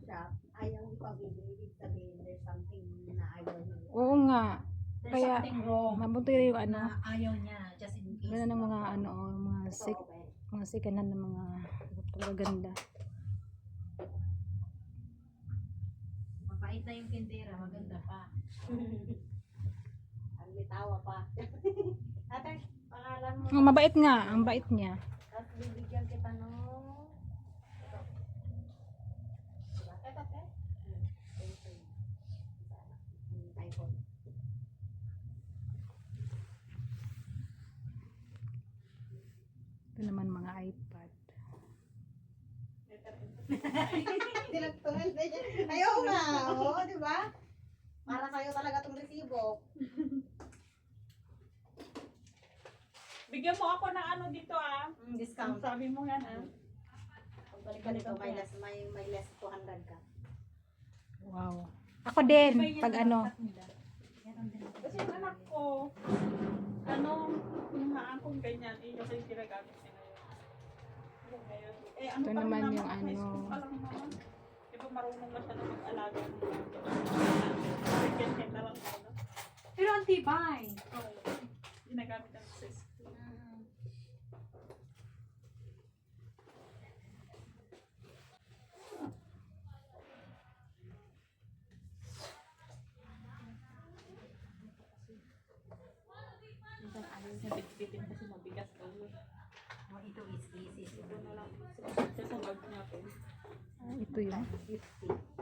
siya, ayaw ipabili, ibig sabihin there's something na ayaw niya. Oo nga. There's Kaya, something wrong mabuti yung ano, na ayaw niya, just in case. gano'n ng mga ano, mga So, okay. mga sikanan ng mga pagaganda. Mapait na yung tindera, maganda pa. Ang bitawa pa. Ate, pangalan mo. Ang mabait nga, ang bait niya. Tapos bibigyan kita nung... Ito. Diba? Ito. iPhone. Ito naman mga iPad. Tinagtungan na niya. Ayaw nga. Oo, di ba? Para sa'yo talaga itong resibo. Bigyan mo ako ng ano dito Discount. Sabi mo yan Pagbalik ka dito, may less 200 ka. Wow. Ako din, pag ano. Kasi yung anak ko, yung haangkong ganyan, yung kasi ginagamit nila yun. Ngayon, ano Ito pa rin naman naman, yung high ano. school pa lang naman. Di ba marunong na siya na mag-alaga ng mga ganyan na lang ano. Pero ang tibay. Ginagamit ang sis. Minsan ayaw niya bitbitin kasi mabigas daw yun. Oh, ito is easy. Ito na lang. Siya sa bag niya. Ito yun. 50.